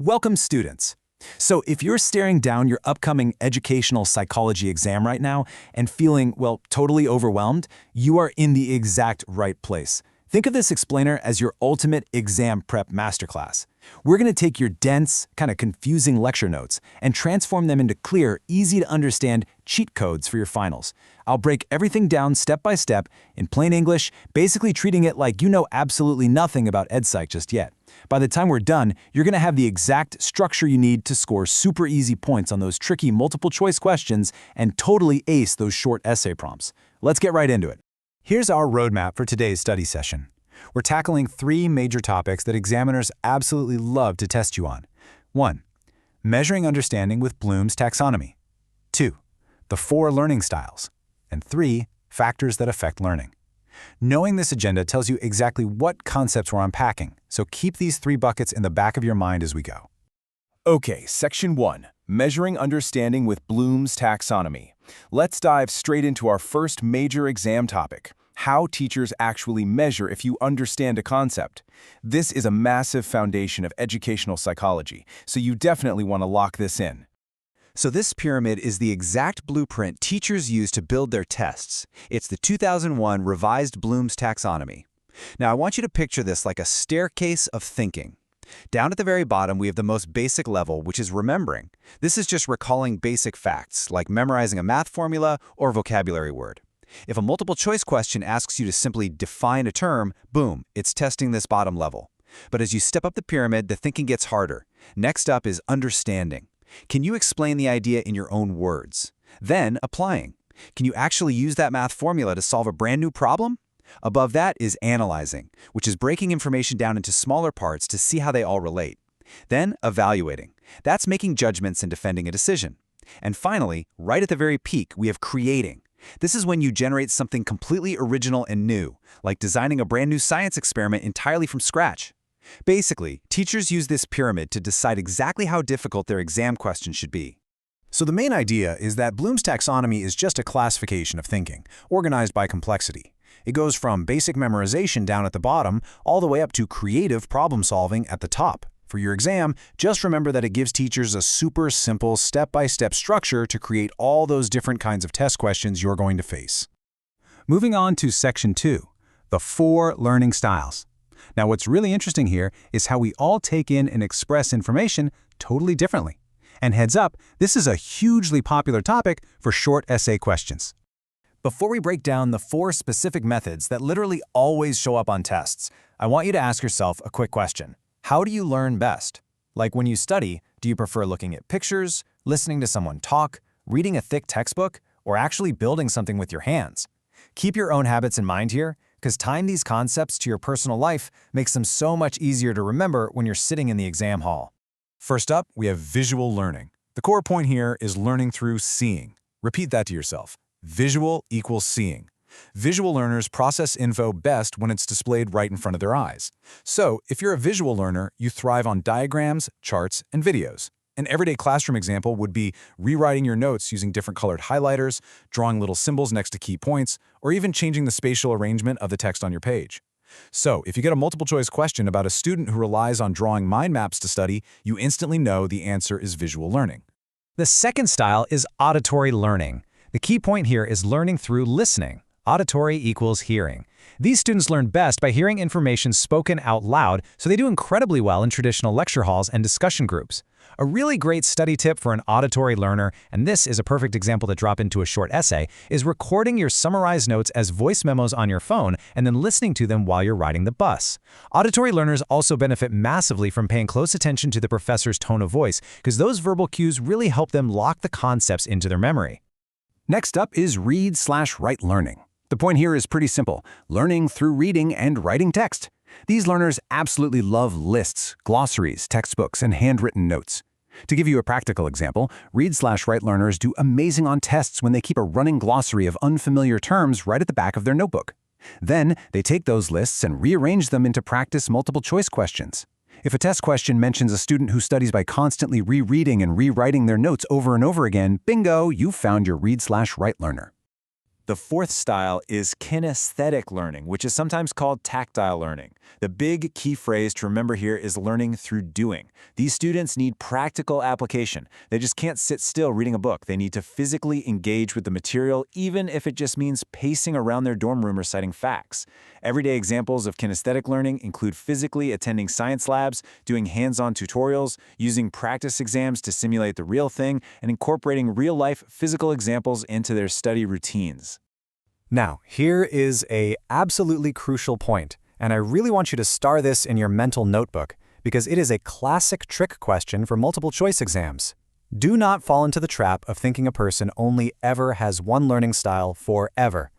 Welcome, students. So if you're staring down your upcoming educational psychology exam right now and feeling, well, totally overwhelmed, you are in the exact right place. Think of this explainer as your ultimate exam prep masterclass. We're going to take your dense, kind of confusing lecture notes and transform them into clear, easy-to-understand cheat codes for your finals. I'll break everything down step by step in plain English, basically treating it like you know absolutely nothing about EdPsych just yet. By the time we're done, you're going to have the exact structure you need to score super easy points on those tricky multiple-choice questions and totally ace those short essay prompts. Let's get right into it. Here's our roadmap for today's study session. We're tackling 3 major topics that examiners absolutely love to test you on. 1. Measuring understanding with Bloom's taxonomy. 2. The 4 learning styles. And 3. Factors that affect learning. Knowing this agenda tells you exactly what concepts we're unpacking, so keep these 3 buckets in the back of your mind as we go. Okay, Section 1. Measuring understanding with Bloom's taxonomy. Let's dive straight into our first major exam topic: how teachers actually measure if you understand a concept. This is a massive foundation of educational psychology, so you definitely want to lock this in. So this pyramid is the exact blueprint teachers use to build their tests. It's the 2001 revised Bloom's taxonomy. Now I want you to picture this like a staircase of thinking. Down at the very bottom, we have the most basic level, which is remembering. This is just recalling basic facts, like memorizing a math formula or vocabulary word. If a multiple-choice question asks you to simply define a term, boom, it's testing this bottom level. But as you step up the pyramid, the thinking gets harder. Next up is understanding. Can you explain the idea in your own words? Then, applying. Can you actually use that math formula to solve a brand new problem? Above that is analyzing, which is breaking information down into smaller parts to see how they all relate. Then, evaluating. That's making judgments and defending a decision. And finally, right at the very peak, we have creating. This is when you generate something completely original and new, like designing a brand new science experiment entirely from scratch. Basically, teachers use this pyramid to decide exactly how difficult their exam question should be. So the main idea is that Bloom's taxonomy is just a classification of thinking, organized by complexity. It goes from basic memorization down at the bottom all the way up to creative problem-solving at the top. For your exam, just remember that it gives teachers a super simple step-by-step structure to create all those different kinds of test questions you're going to face. Moving on to Section 2, the 4 learning styles. Now what's really interesting here is how we all take in and express information totally differently. And heads up, this is a hugely popular topic for short essay questions. Before we break down the 4 specific methods that literally always show up on tests, I want you to ask yourself a quick question. How do you learn best? Like when you study, do you prefer looking at pictures, listening to someone talk, reading a thick textbook, or actually building something with your hands? Keep your own habits in mind here, because tying these concepts to your personal life makes them so much easier to remember when you're sitting in the exam hall. First up, we have visual learning. The core point here is learning through seeing. Repeat that to yourself. Visual equals seeing. Visual learners process info best when it's displayed right in front of their eyes. So, if you're a visual learner, you thrive on diagrams, charts, and videos. An everyday classroom example would be rewriting your notes using different colored highlighters, drawing little symbols next to key points, or even changing the spatial arrangement of the text on your page. So, if you get a multiple-choice question about a student who relies on drawing mind maps to study, you instantly know the answer is visual learning. The second style is auditory learning. The key point here is learning through listening. Auditory equals hearing. These students learn best by hearing information spoken out loud, so they do incredibly well in traditional lecture halls and discussion groups. A really great study tip for an auditory learner, and this is a perfect example to drop into a short essay, is recording your summarized notes as voice memos on your phone and then listening to them while you're riding the bus. Auditory learners also benefit massively from paying close attention to the professor's tone of voice, because those verbal cues really help them lock the concepts into their memory. Next up is read/write learning. The point here is pretty simple: learning through reading and writing text. These learners absolutely love lists, glossaries, textbooks, and handwritten notes. To give you a practical example, read/write learners do amazing on tests when they keep a running glossary of unfamiliar terms right at the back of their notebook. Then, they take those lists and rearrange them into practice multiple-choice questions. If a test question mentions a student who studies by constantly rereading and rewriting their notes over and over again, bingo, you've found your read/write learner. The fourth style is kinesthetic learning, which is sometimes called tactile learning. The big key phrase to remember here is learning through doing. These students need practical application. They just can't sit still reading a book. They need to physically engage with the material, even if it just means pacing around their dorm room reciting facts. Everyday examples of kinesthetic learning include physically attending science labs, doing hands-on tutorials, using practice exams to simulate the real thing, and incorporating real-life physical examples into their study routines. Now, here is a absolutely crucial point, and I really want you to star this in your mental notebook, because it is a classic trick question for multiple choice exams. Do not fall into the trap of thinking a person only ever has one learning style forever.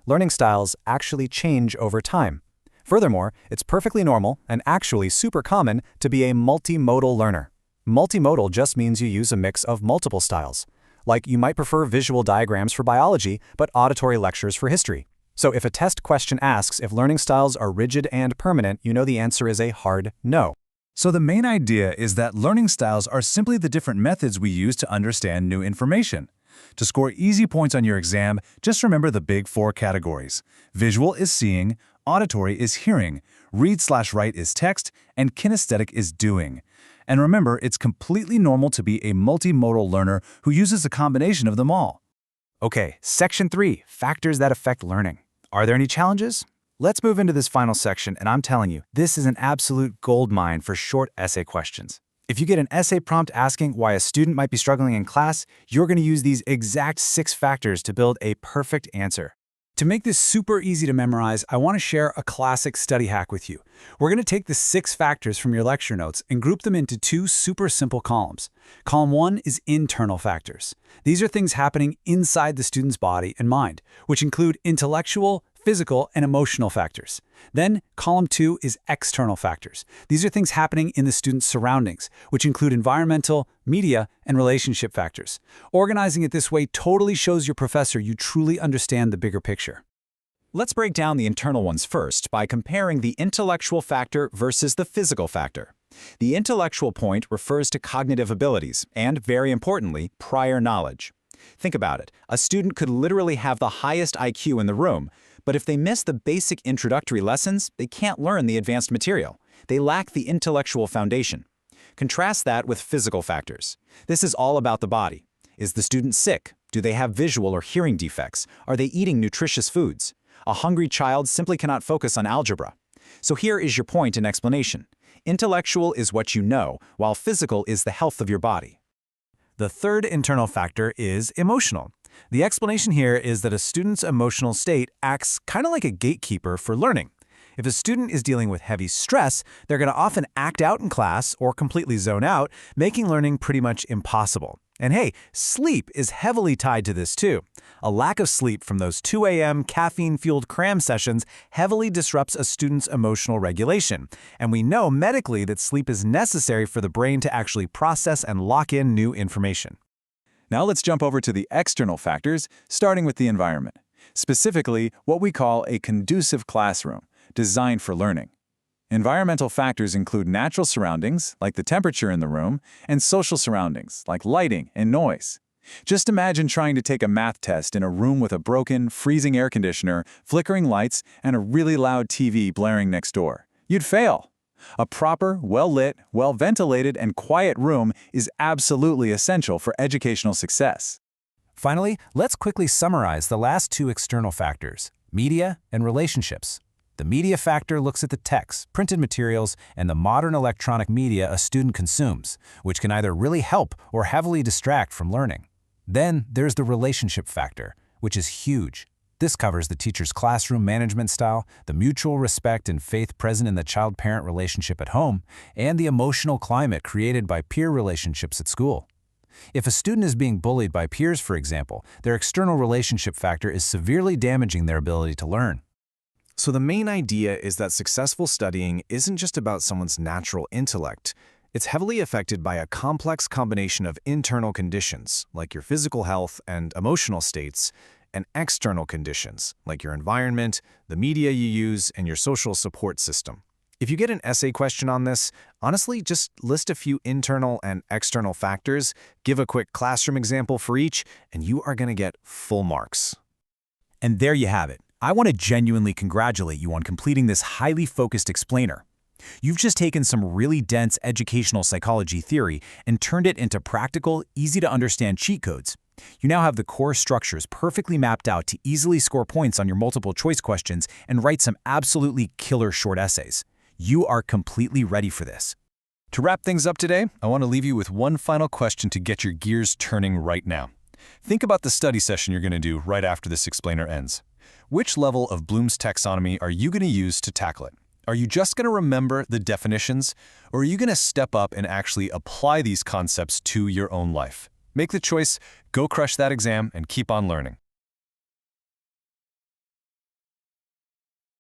Learning styles actually change over time. Furthermore, it's perfectly normal and actually super common to be a multimodal learner. Multimodal just means you use a mix of multiple styles. Like you might prefer visual diagrams for biology, but auditory lectures for history. So if a test question asks if learning styles are rigid and permanent, you know the answer is a hard no. So the main idea is that learning styles are simply the different methods we use to understand new information. To score easy points on your exam, just remember the big four categories. Visual is seeing, auditory is hearing, read/write is text, and kinesthetic is doing. And remember, it's completely normal to be a multimodal learner who uses a combination of them all. Okay, Section 3, Factors that Affect Learning. Are there any challenges? Let's move into this final section, and I'm telling you, this is an absolute goldmine for short essay questions. If you get an essay prompt asking why a student might be struggling in class, you're going to use these exact 6 factors to build a perfect answer. To make this super easy to memorize, I want to share a classic study hack with you. We're going to take the 6 factors from your lecture notes and group them into 2 super simple columns. Column 1 is internal factors. These are things happening inside the student's body and mind, which include intellectual, physical, and emotional factors. Then, column 2 is external factors. These are things happening in the student's surroundings, which include environmental, media, and relationship factors. Organizing it this way totally shows your professor you truly understand the bigger picture. Let's break down the internal ones first by comparing the intellectual factor versus the physical factor. The intellectual point refers to cognitive abilities and, very importantly, prior knowledge. Think about it. A student could literally have the highest IQ in the room, but if they miss the basic introductory lessons, they can't learn the advanced material. They lack the intellectual foundation. Contrast that with physical factors. This is all about the body. Is the student sick? Do they have visual or hearing defects? Are they eating nutritious foods? A hungry child simply cannot focus on algebra. So here is your point and explanation. Intellectual is what you know, while physical is the health of your body. The third internal factor is emotional. The explanation here is that a student's emotional state acts kind of like a gatekeeper for learning. If a student is dealing with heavy stress, they're going to often act out in class or completely zone out, making learning pretty much impossible. And hey, sleep is heavily tied to this too. A lack of sleep from those 2 a.m. caffeine-fueled cram sessions heavily disrupts a student's emotional regulation. And we know medically that sleep is necessary for the brain to actually process and lock in new information. Now let's jump over to the external factors, starting with the environment. Specifically, what we call a conducive classroom, designed for learning. Environmental factors include natural surroundings, like the temperature in the room, and social surroundings, like lighting and noise. Just imagine trying to take a math test in a room with a broken, freezing air conditioner, flickering lights, and a really loud TV blaring next door. You'd fail. A proper, well-lit, well-ventilated, and quiet room is absolutely essential for educational success. Finally, let's quickly summarize the last 2 external factors, media and relationships. The media factor looks at the text, printed materials, and the modern electronic media a student consumes, which can either really help or heavily distract from learning. Then there's the relationship factor, which is huge. This covers the teacher's classroom management style, the mutual respect and faith present in the child-parent relationship at home, and the emotional climate created by peer relationships at school. If a student is being bullied by peers, for example, their external relationship factor is severely damaging their ability to learn. So the main idea is that successful studying isn't just about someone's natural intellect. It's heavily affected by a complex combination of internal conditions, like your physical health and emotional states, and external conditions, like your environment, the media you use, and your social support system. If you get an essay question on this, honestly, just list a few internal and external factors, give a quick classroom example for each, and you are going to get full marks. And there you have it. I want to genuinely congratulate you on completing this highly focused explainer. You've just taken some really dense educational psychology theory and turned it into practical, easy-to-understand cheat codes. You now have the core structures perfectly mapped out to easily score points on your multiple choice questions and write some absolutely killer short essays. You are completely ready for this. To wrap things up today, I want to leave you with one final question to get your gears turning right now. Think about the study session you're going to do right after this explainer ends. Which level of Bloom's taxonomy are you going to use to tackle it? Are you just going to remember the definitions, or are you going to step up and actually apply these concepts to your own life? Make the choice, go crush that exam, and keep on learning.